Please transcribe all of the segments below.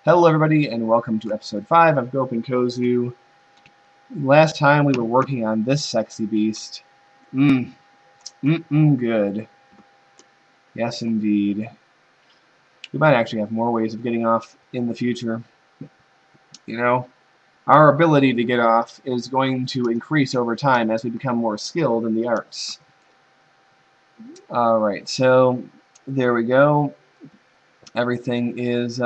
Hello everybody and welcome to episode 5 of Guppinkozu. Last time we were working on this sexy beast. Good. Yes indeed. We might actually have more ways of getting off in the future. You know, our ability to get off is going to increase over time as we become more skilled in the arts. Alright, so there we go. Everything is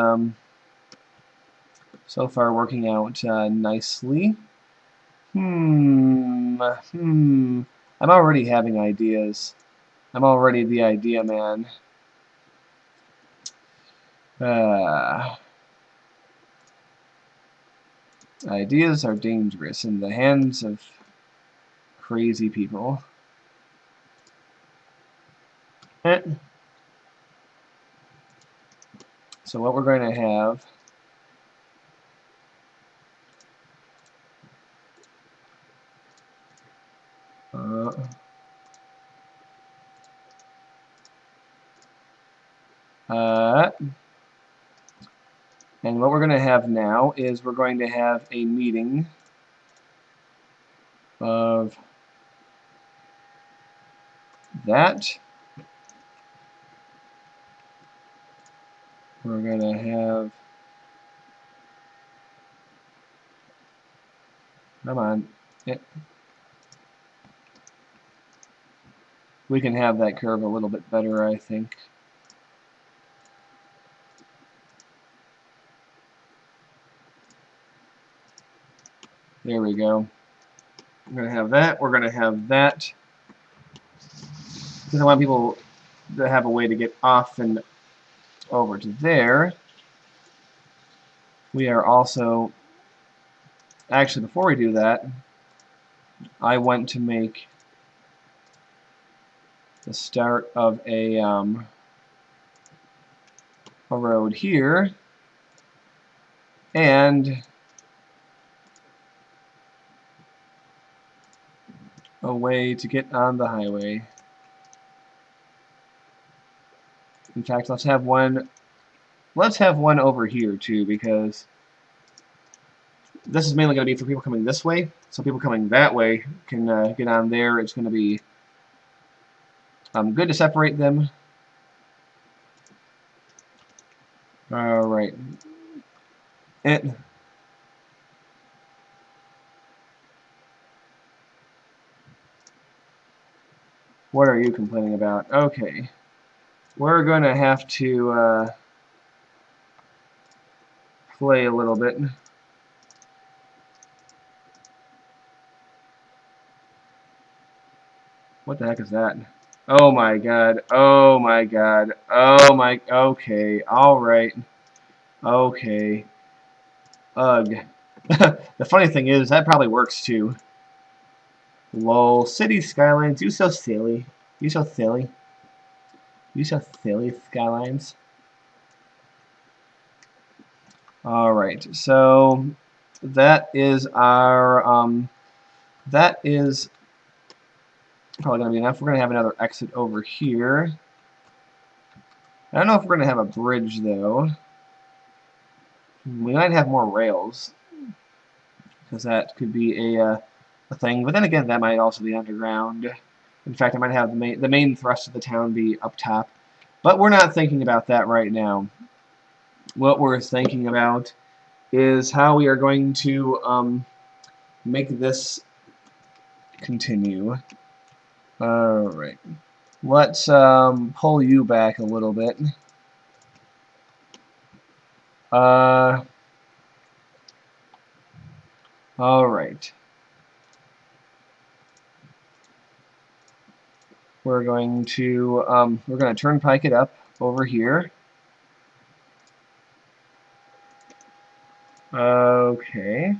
so far working out nicely. I'm already having ideas. I'm already the idea man. Ideas are dangerous in the hands of crazy people. So what we're going to have and what we're going to have now is we're going to have a meeting of that. We're going to have, come on, we can have that curve a little bit better, I think. There we go. We're going to have that. We're going to have that. Because I want people to have a way to get off and over to there. We are also... Actually, before we do that, I want to make the start of a road here. And a way to get on the highway. In fact, let's have one over here too, because this is mainly going to be for people coming this way, so people coming that way can get on there. It's going to be good to separate them. Alright. What are you complaining about? Okay. We're going to have to play a little bit. What the heck is that? Oh my god. Oh my god. Oh my... Okay. Alright. Okay. Ugh. The funny thing is, that probably works too. Lol. City Skylines. You so silly. You so silly. You so silly, Skylines. Alright. So, that is our... that is probably going to be enough. We're going to have another exit over here. I don't know if we're going to have a bridge, though. We might have more rails, because that could be a thing. But then again, that might also be underground. In fact, I might have the main thrust of the town be up top. But we're not thinking about that right now. What we're thinking about is how we are going to make this continue. Alright. Let's pull you back a little bit. Alright. We're going to turnpike it up over here. Okay.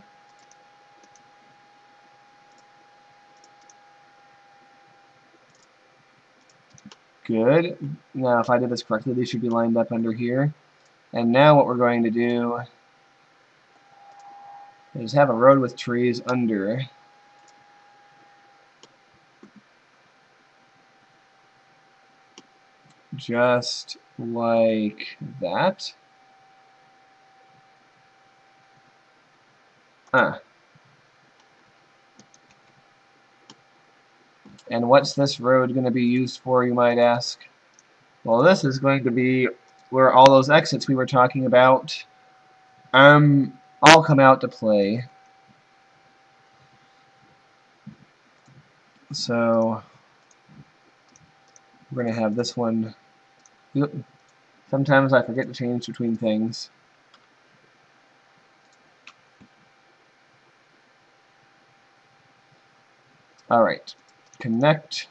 Good. Now, if I did this correctly, these should be lined up under here. And now what we're going to do is have a road with trees under. Just like that. Uh. And what's this road going to be used for, you might ask? Well, this is going to be where all those exits we were talking about all come out to play. So we're going to have this one. Sometimes I forget to change between things. Alright, connect.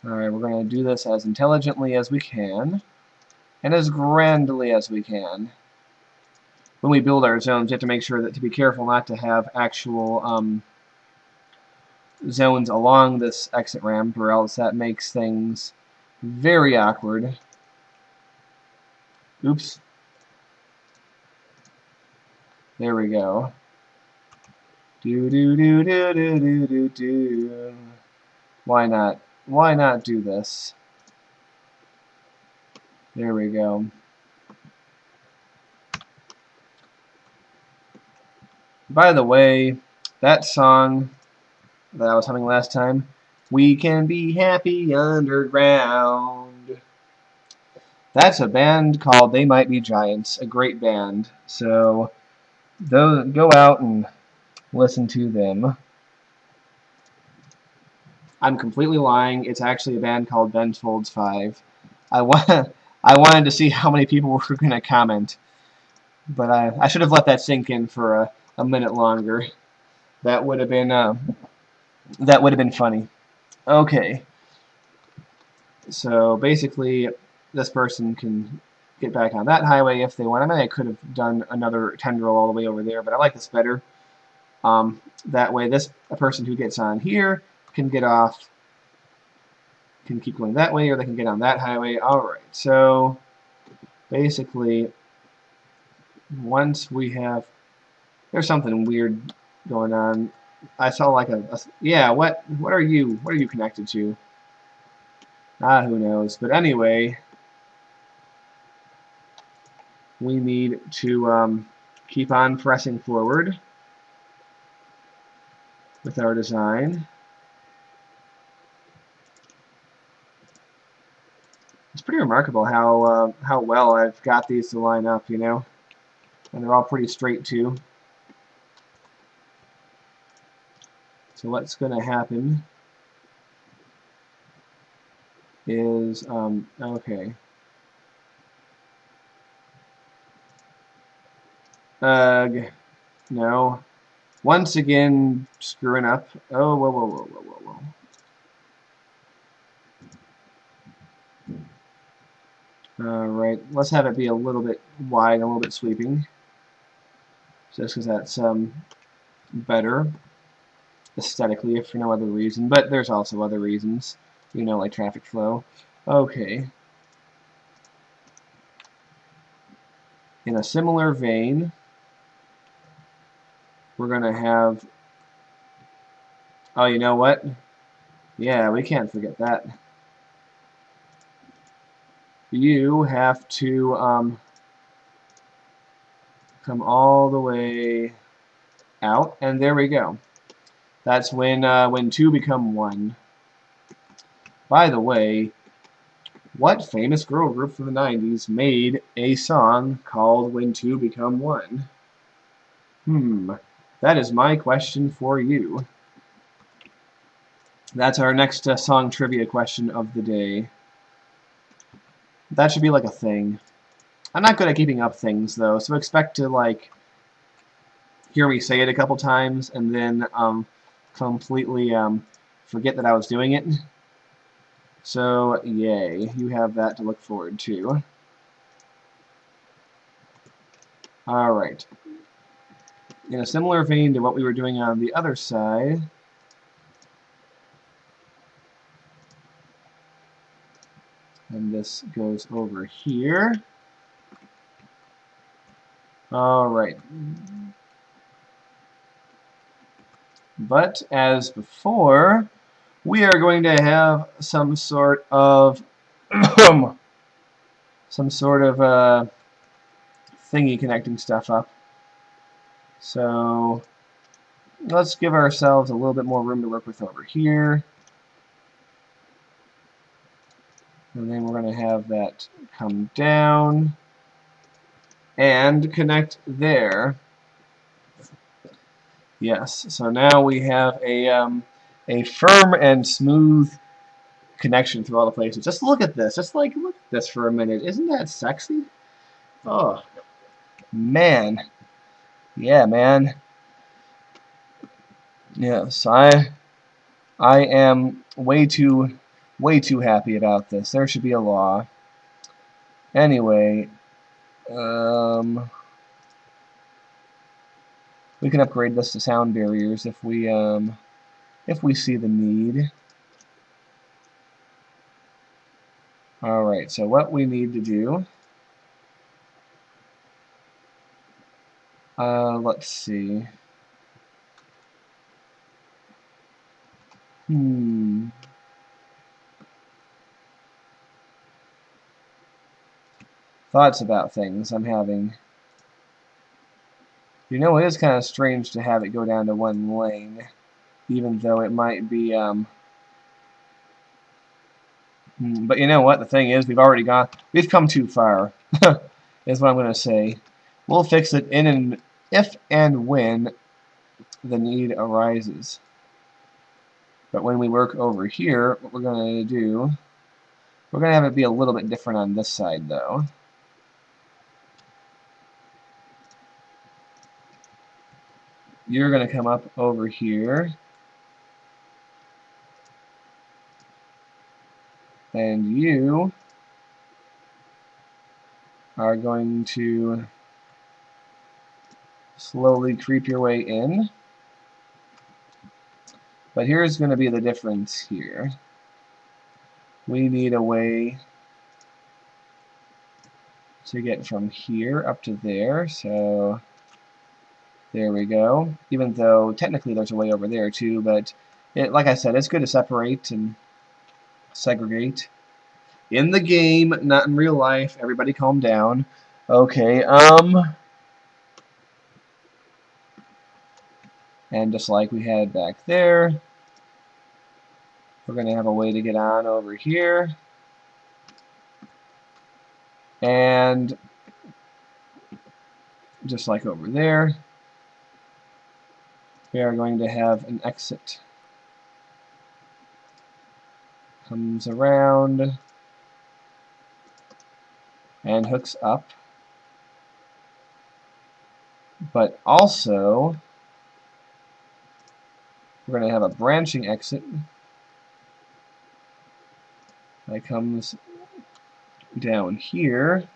Alright, we're going to do this as intelligently as we can, and as grandly as we can. When we build our zones, you have to make sure that to be careful not to have actual zones along this exit ramp, or else that makes things very awkward. Oops. There we go. Do do do do do do do do. Why not? Why not do this? There we go. By the way, that song that I was humming last time, "We Can Be Happy Underground." That's a band called They Might Be Giants, a great band. So go out and listen to them. I'm completely lying. It's actually a band called Ben Folds 5. I wanted to see how many people were going to comment, but I should have let that sink in for a minute longer. That would have been funny. Okay. So basically, this person can get back on that highway if they want. I mean, I could have done another tendril all the way over there, but I like this better. That way, a person who gets on here can get off, can keep going that way, or they can get on that highway. All right. So basically, once we have, there's something weird going on. I saw like yeah. What are you? What are you connected to? Who knows? But anyway, we need to keep on pressing forward with our design. It's pretty remarkable how well I've got these to line up, you know, and they're all pretty straight too. So what's going to happen is okay. No. Once again, screwing up. Oh, whoa, whoa, whoa, whoa, whoa, whoa. Alright, let's have it be a little bit wide, a little bit sweeping. Just because that's better aesthetically, if for no other reason. But there's also other reasons, you know, like traffic flow. Okay. In a similar vein, we're going to have... Oh, you know what? Yeah, we can't forget that. You have to come all the way out, and there we go. That's when two become one. By the way, what famous girl group from the 90s made a song called When Two Become One? That is my question for you. That's our next song trivia question of the day. That should be like a thing. I'm not good at keeping up things, though, so expect to, like, hear me say it a couple times and then completely forget that I was doing it. So, yay. You have that to look forward to. Alright. In a similar vein to what we were doing on the other side, and this goes over here. Alright. But, as before, we are going to have some sort of thingy connecting stuff up. So let's give ourselves a little bit more room to work with over here. And then we're going to have that come down and connect there. Yes, so now we have a firm and smooth connection through all the places. Just look at this. Just like look at this for a minute. Isn't that sexy? Oh, man. Yeah, man. Yes, I am way too happy about this. There should be a law. Anyway, we can upgrade this to sound barriers if we see the need. All right. So what we need to do. Let's see. Thoughts about things I'm having. You know, it is kind of strange to have it go down to one lane, even though it might be, but you know what? The thing is, we've come too far, is what I'm going to say. We'll fix it if and when the need arises. But when we work over here, what we're going to do, we're going to have it be a little bit different on this side, though. You're going to come up over here. And you are going to slowly creep your way in. But here's going to be the difference here. We need a way to get from here up to there, so there we go. Even though technically there's a way over there too, but like I said, it's good to separate and segregate. In the game, not in real life. Everybody calm down. Okay, and just like we had back there, we're going to have a way to get on over here. And just like over there, we are going to have an exit. Comes around and hooks up. But also, we're going to have a branching exit that comes down here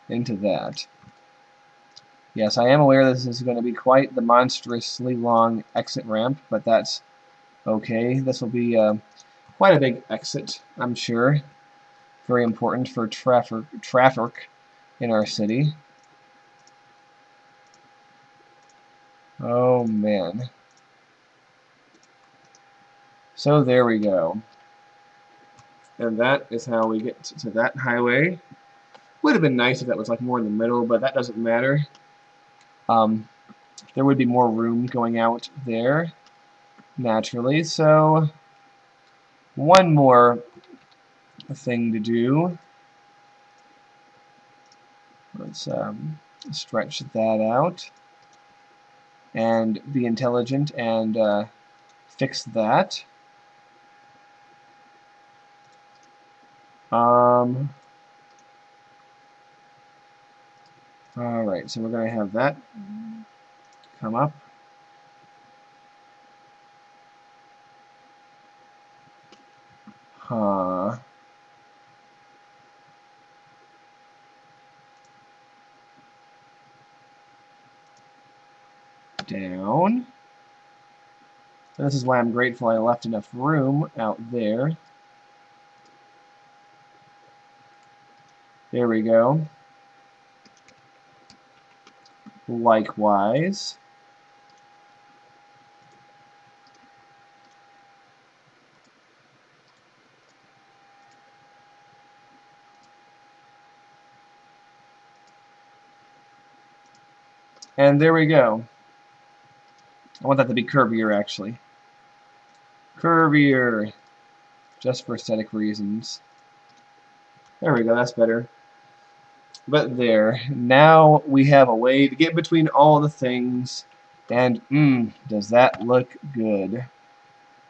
into that. Yes, I am aware this is going to be quite the monstrously long exit ramp, but that's okay. This will be quite a big exit, I'm sure. Very important for traffic in our city. Oh, man. So there we go. And that is how we get to that highway. Would have been nice if that was like more in the middle, but that doesn't matter. There would be more room going out there, naturally. So one more thing to do. Let's stretch that out and be intelligent and fix that. Alright, so we're going to have that come up. Down. And this is why I'm grateful I left enough room out there. There we go. Likewise. And there we go. I want that to be curvier, actually. Curvier. Just for aesthetic reasons. There we go, that's better. But there. Now we have a way to get between all the things. And, does that look good?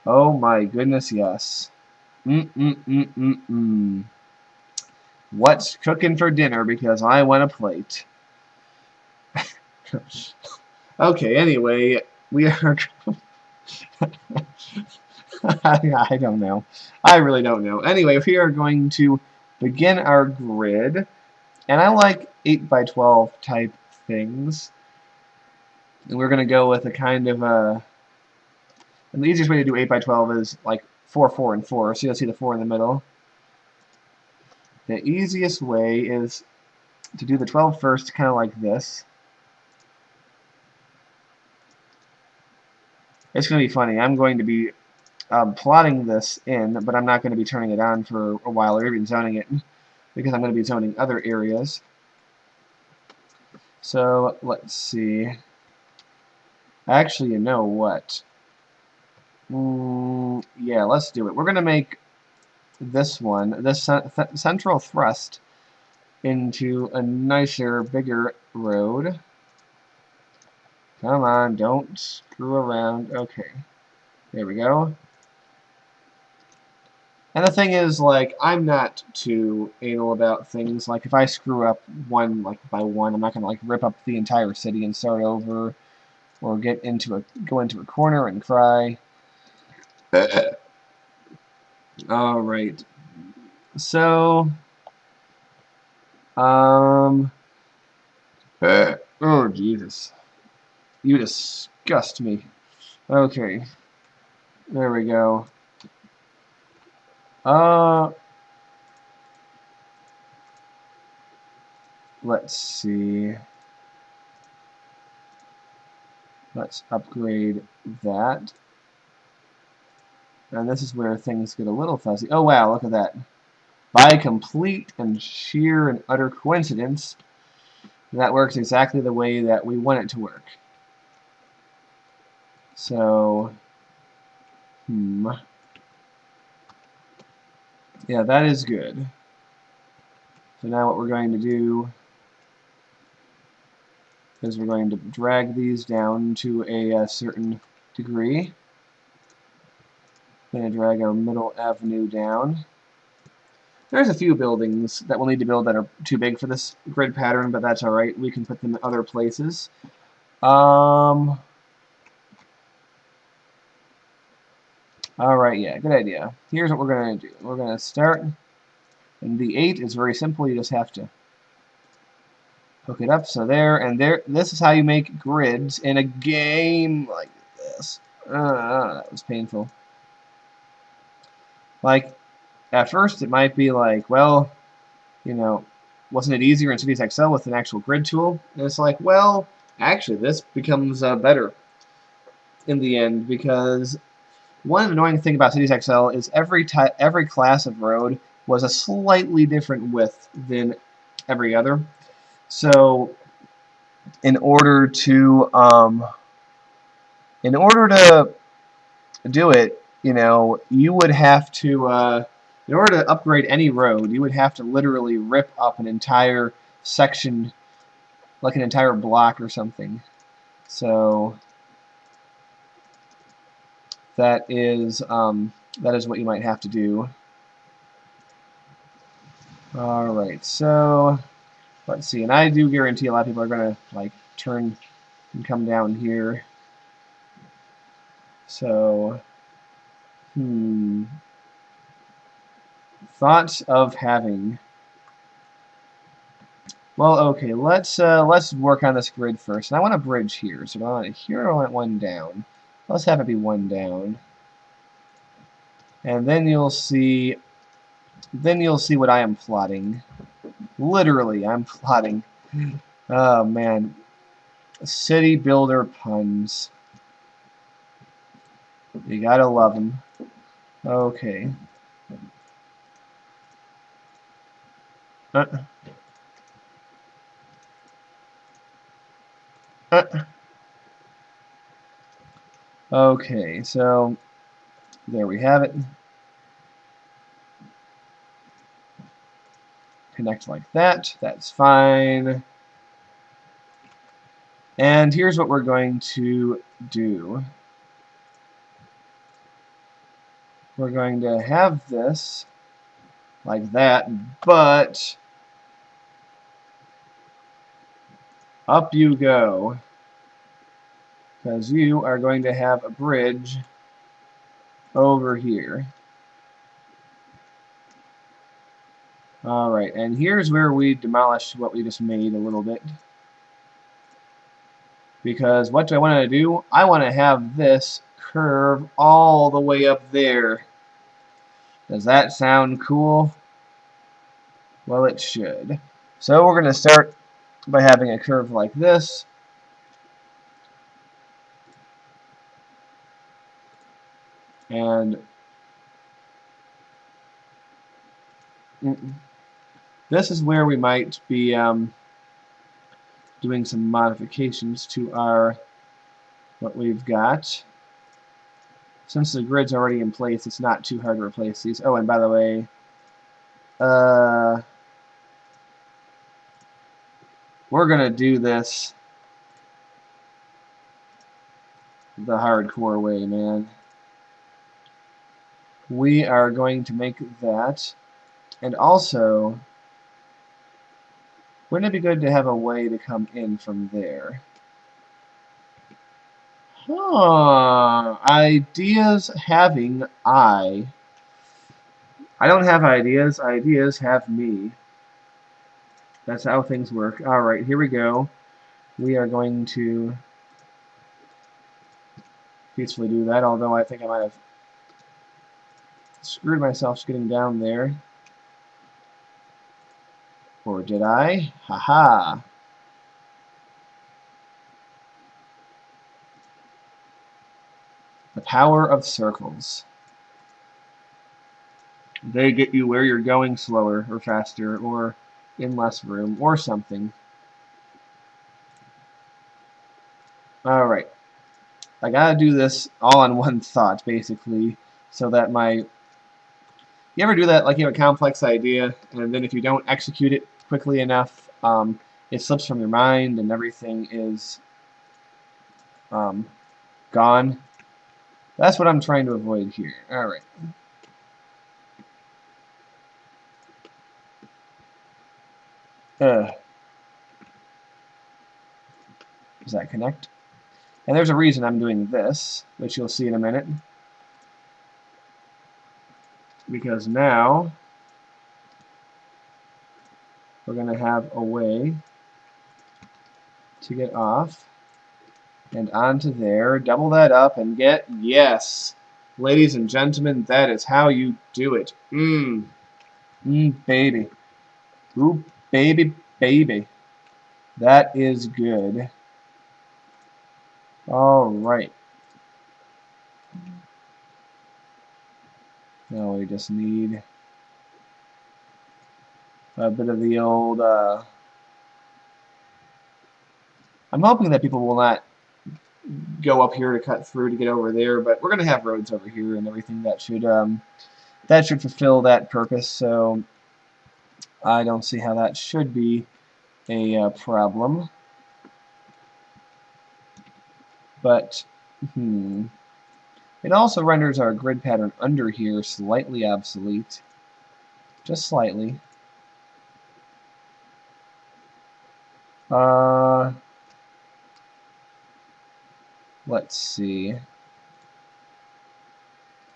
Oh my goodness, yes. What's cooking for dinner? Because I want a plate. Okay, anyway, we are... I don't know. I really don't know. Anyway, we are going to begin our grid. And I like 8 by 12 type things. And we're going to go with a kind of a... And the easiest way to do 8 by 12 is like 4, 4, and 4. So you'll see the 4 in the middle. The easiest way is to do the 12 first, kind of like this. It's going to be funny. I'm going to be plotting this in, but I'm not going to be turning it on for a while or even zoning it, because I'm going to be zoning other areas. So let's see. Actually, you know what? Yeah, let's do it. We're going to make this one, this central thrust, into a nicer, bigger road. Come on, don't screw around. Okay, there we go. And the thing is, like, I'm not too anal about things. Like, if I screw up one, like, by one, I'm not going to, like, rip up the entire city and start over, or go into a corner and cry. Alright. So, oh, Jesus. You disgust me. Okay. There we go. Let's see. Let's upgrade that. And this is where things get a little fuzzy. Oh, wow, look at that. By complete and sheer and utter coincidence, that works exactly the way that we want it to work. So, yeah, that is good. So now what we're going to do is we're going to drag these down to a certain degree. Going to drag our middle avenue down. There's a few buildings that we'll need to build that are too big for this grid pattern, but that's alright. We can put them in other places. Alright, yeah, good idea. Here's what we're going to do. We're going to start, and the 8 is very simple. You just have to hook it up. So there, and there. This is how you make grids in a game like this. That was painful. Like, at first it might be like, well, you know, wasn't it easier in Cities XL with an actual grid tool? And it's like, well, actually, this becomes better in the end, because one annoying thing about Cities XL is every class of road was a slightly different width than every other. So, in order to do it, you know, you would have to, in order to upgrade any road, you would have to literally rip up an entire section, like an entire block or something. So that is what you might have to do. Alright, so let's see, and I do guarantee a lot of people are going to like turn and come down here. So, thoughts of having... Well, okay, let's work on this grid first. And I want a bridge here, so do I want it here or I want one down? Let's have it be one down. And then you'll see what I am plotting. Literally, I'm plotting. Oh man. City builder puns. You gotta love them. Okay. Okay, so there we have it. Connect like that. That's fine. And here's what we're going to do. We're going to have this like that, but up you go, because you are going to have a bridge over here. Alright, and here's where we demolish what we just made a little bit. Because what do I want to do? I want to have this curve all the way up there. Does that sound cool? Well, it should. So we're going to start by having a curve like this. And this is where we might be doing some modifications to our what we've got. Since the grid's already in place, it's not too hard to replace these. Oh, and by the way, we're going to do this the hardcore way, man. We are going to make that. And also, wouldn't it be good to have a way to come in from there? Huh. Ideas having I. I don't have ideas. Ideas have me. That's how things work. Alright, here we go. We are going to peacefully do that, although I think I might have screwed myself just getting down there. Or did I? Haha. The power of circles. They get you where you're going slower or faster or in less room or something. Alright. I gotta do this all in one thought, basically, so that my... You ever do that, like you have a complex idea, and then if you don't execute it quickly enough, it slips from your mind and everything is gone? That's what I'm trying to avoid here. Alright. Does that connect? And there's a reason I'm doing this, which you'll see in a minute. Because now we're going to have a way to get off and onto there, double that up, and get, yes, ladies and gentlemen, that is how you do it. Baby. Ooh, baby, baby. That is good. Alright. Now we just need a bit of the old, I'm hoping that people will not go up here to cut through to get over there, but we're going to have roads over here and everything that should fulfill that purpose, so I don't see how that should be a problem. But, it also renders our grid pattern under here slightly obsolete. Just slightly. Let's see.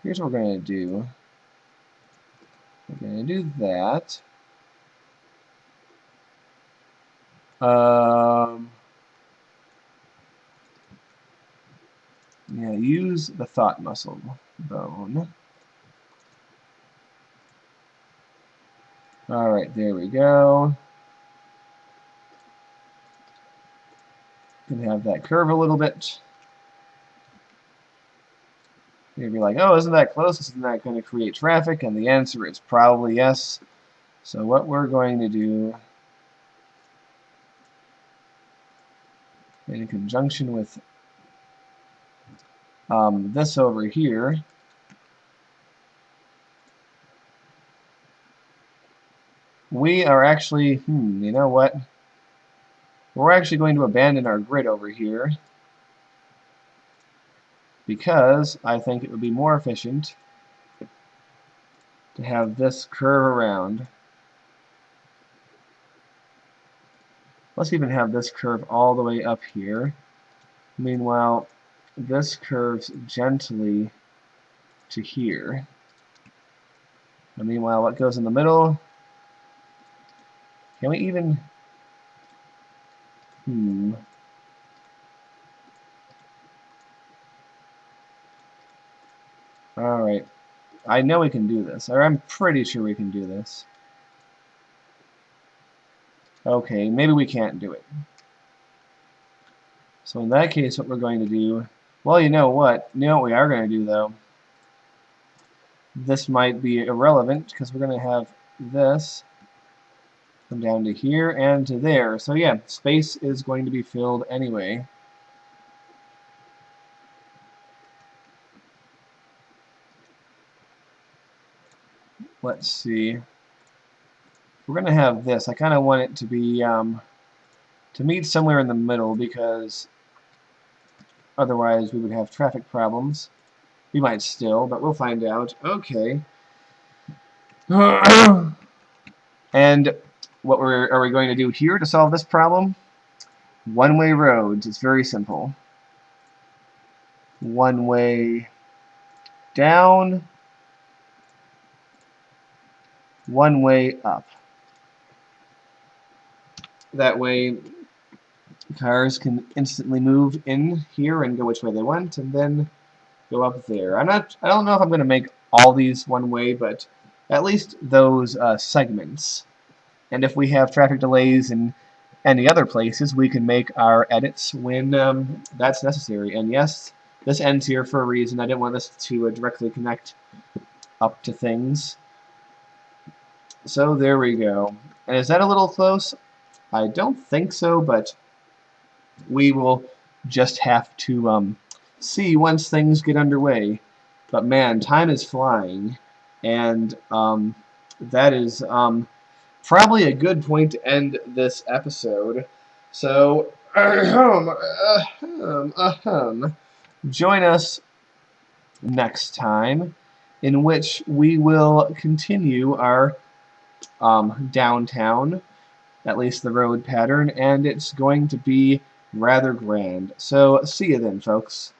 Here's what we're going to do. We're going to do that. Yeah, use the thought muscle bone. Alright, there we go. Can have that curve a little bit. You'd be like, oh, isn't that close? Isn't that going to create traffic? And the answer is probably yes. So what we're going to do, in conjunction with this over here, we are actually, you know what? We're actually going to abandon our grid over here because I think it would be more efficient to have this curve around. Let's even have this curve all the way up here. Meanwhile, this curves gently to here. And meanwhile, what goes in the middle? Can we even... Alright. I know we can do this. Or I'm pretty sure we can do this. Okay, maybe we can't do it. So in that case, what we're going to do... Well, you know what? You know what we are going to do, though? This might be irrelevant, because we're going to have this come down to here and to there. So yeah, space is going to be filled anyway. Let's see. We're going to have this. I kind of want it to be to meet somewhere in the middle, because otherwise we would have traffic problems. We might still, but we'll find out. Okay. And what are we going to do here to solve this problem? One-way roads. It's very simple. One way down, one way up. That way cars can instantly move in here and go which way they want, and then go up there. I don't know if I'm going to make all these one way, but at least those segments. And if we have traffic delays in any other places, we can make our edits when that's necessary. And yes, this ends here for a reason. I didn't want this to directly connect up to things. So there we go. And is that a little close? I don't think so, but we will just have to see once things get underway. But man, time is flying, and that is probably a good point to end this episode. So, join us next time, in which we will continue our downtown, at least the road pattern, and it's going to be rather grand. So, see you then, folks.